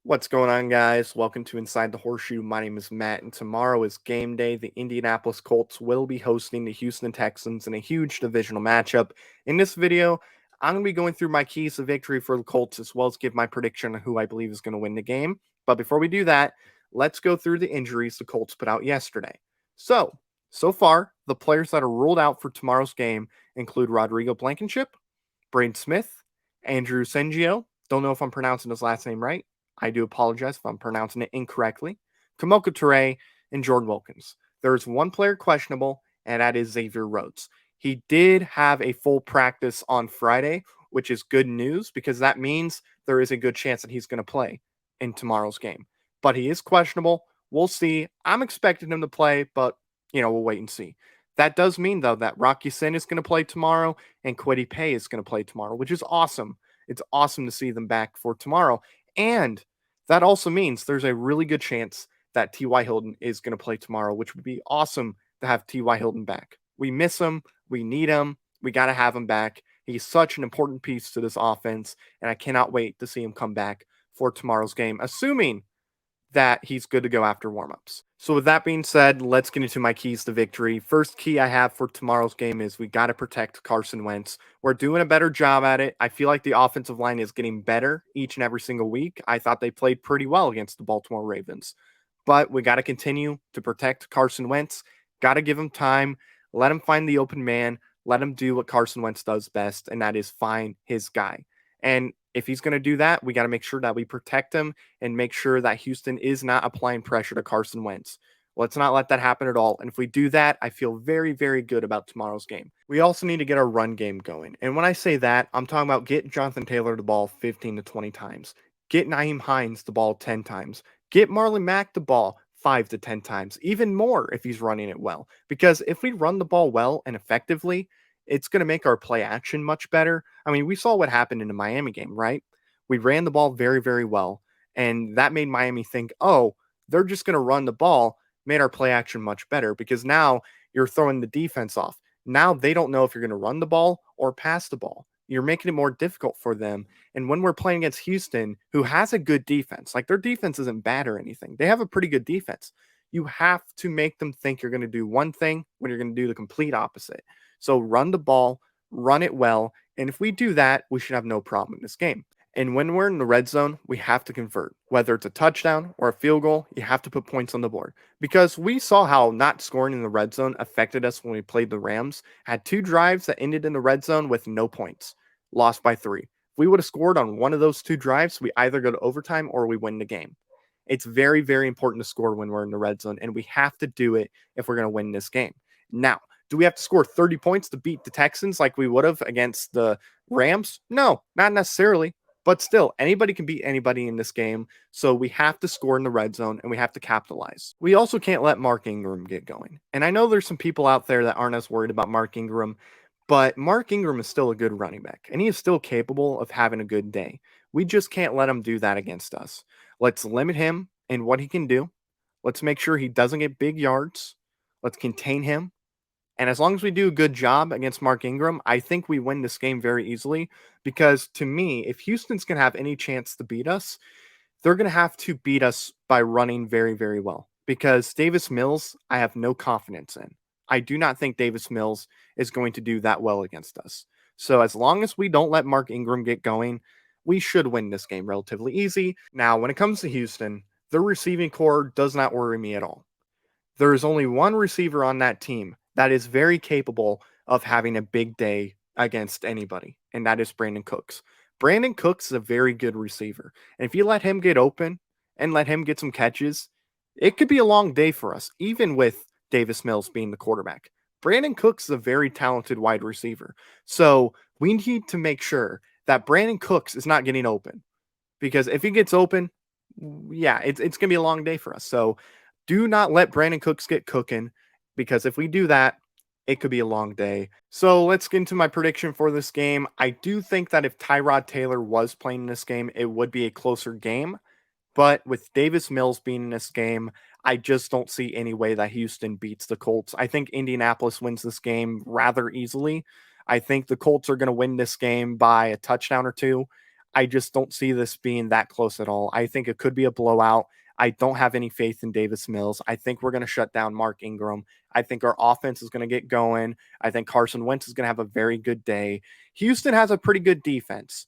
What's going on, guys? Welcome to Inside the Horseshoe. My name is Matt, and tomorrow is game day. The Indianapolis Colts will be hosting the Houston Texans in a huge divisional matchup. In this video, I'm going to be going through my keys to victory for the Colts, as well as give my prediction on who I believe is going to win the game. But before we do that, let's go through the injuries the Colts put out yesterday. So far, the players that are ruled out for tomorrow's game include Rodrigo Blankenship, Braden Smith, Andrew Sengio. Don't know if I'm pronouncing his last name right. I do apologize if I'm pronouncing it incorrectly. Kamoka Toure and Jordan Wilkins. There is one player questionable, and that is Xavier Rhodes. He did have a full practice on Friday, which is good news because that means there is a good chance that he's going to play in tomorrow's game. But he is questionable. We'll see. I'm expecting him to play, but we'll wait and see. That does mean, though, that Rocky Sin is going to play tomorrow and Kwity Paye is going to play tomorrow, which is awesome. It's awesome to see them back for tomorrow. And that also means there's a really good chance that T.Y. Hilton is going to play tomorrow, which would be awesome to have T.Y. Hilton back. We miss him. We need him. We got to have him back. He's such an important piece to this offense, and I cannot wait to see him come back for tomorrow's game, assuming that he's good to go after warmups. So with that being said, let's get into my keys to victory. First key I have for tomorrow's game is we got to protect Carson Wentz. We're doing a better job at it. I feel like the offensive line is getting better each and every single week. I thought they played pretty well against the Baltimore Ravens. But we got to continue to protect Carson Wentz. Got to give him time. Let him find the open man. Let him do what Carson Wentz does best, and that is find his guy. And if he's going to do that, we got to make sure that we protect him and make sure that Houston is not applying pressure to Carson Wentz. Let's not let that happen at all. And if we do that, I feel very, very good about tomorrow's game. We also need to get our run game going. And when I say that, I'm talking about get Jonathan Taylor the ball 15 to 20 times. Get Nyheim Hines the ball 10 times. Get Marlon Mack the ball 5 to 10 times, even more if he's running it well. Because if we run the ball well and effectively, it's going to make our play action much better. I mean, we saw what happened in the Miami game, right? We ran the ball very, very well. And that made Miami think, oh, they're just going to run the ball, made our play action much better because now you're throwing the defense off. Now they don't know if you're going to run the ball or pass the ball. You're making it more difficult for them. And when we're playing against Houston, who has a good defense, like their defense isn't bad or anything, they have a pretty good defense. You have to make them think you're going to do one thing when you're going to do the complete opposite. So run the ball, run it well. And if we do that, we should have no problem in this game. And when we're in the red zone, we have to convert. Whether it's a touchdown or a field goal, you have to put points on the board. Because we saw how not scoring in the red zone affected us when we played the Rams. Had 2 drives that ended in the red zone with no points. Lost by 3. If we would have scored on one of those 2 drives, we either go to overtime or we win the game. It's very, very important to score when we're in the red zone, and we have to do it if we're going to win this game. Now, do we have to score 30 points to beat the Texans like we would have against the Rams? No, not necessarily. But still, anybody can beat anybody in this game, so we have to score in the red zone, and we have to capitalize. We also can't let Mark Ingram get going. And I know there's some people out there that aren't as worried about Mark Ingram, but Mark Ingram is still a good running back, and he is still capable of having a good day. We just can't let him do that against us. Let's limit him and what he can do. Let's make sure he doesn't get big yards. Let's contain him. And as long as we do a good job against Mark Ingram, I think we win this game very easily because to me, if Houston's going to have any chance to beat us, they're going to have to beat us by running very, very well because Davis Mills, I have no confidence in. I do not think Davis Mills is going to do that well against us. So as long as we don't let Mark Ingram get going, we should win this game relatively easy. Now, when it comes to Houston, their receiving core does not worry me at all. There is only one receiver on that team that is very capable of having a big day against anybody, and that is Brandon Cooks. Brandon Cooks is a very good receiver. And if you let him get open and let him get some catches, it could be a long day for us, even with Davis Mills being the quarterback. Brandon Cooks is a very talented wide receiver. So we need to make sure that Brandon Cooks is not getting open. Because if he gets open, yeah, it's going to be a long day for us. So do not let Brandon Cooks get cooking, because if we do that, it could be a long day. So let's get into my prediction for this game. I do think that if Tyrod Taylor was playing in this game, it would be a closer game. But with Davis Mills being in this game, I just don't see any way that Houston beats the Colts. I think Indianapolis wins this game rather easily. I think the Colts are going to win this game by a touchdown or 2. I just don't see this being that close at all. I think it could be a blowout. I don't have any faith in Davis Mills. I think we're going to shut down Mark Ingram. I think our offense is going to get going. I think Carson Wentz is going to have a very good day. Houston has a pretty good defense,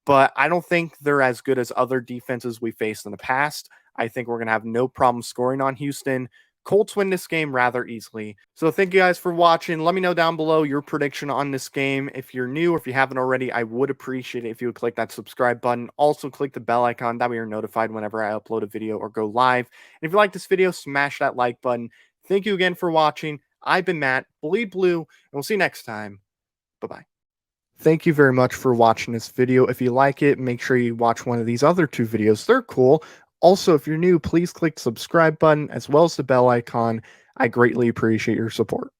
but I don't think they're as good as other defenses we faced in the past. I think we're going to have no problem scoring on Houston. Colts win this game rather easily. So thank you guys for watching. Let me know down below your prediction on this game. If you're new or if you haven't already, I would appreciate it if you would click that subscribe button. Also click the bell icon. That way you're notified whenever I upload a video or go live. And if you like this video, smash that like button. Thank you again for watching. I've been Matt, Bleed Blue, and we'll see you next time. Bye-bye. Thank you very much for watching this video. If you like it, make sure you watch one of these other two videos. They're cool. Also, if you're new, please click the subscribe button as well as the bell icon. I greatly appreciate your support.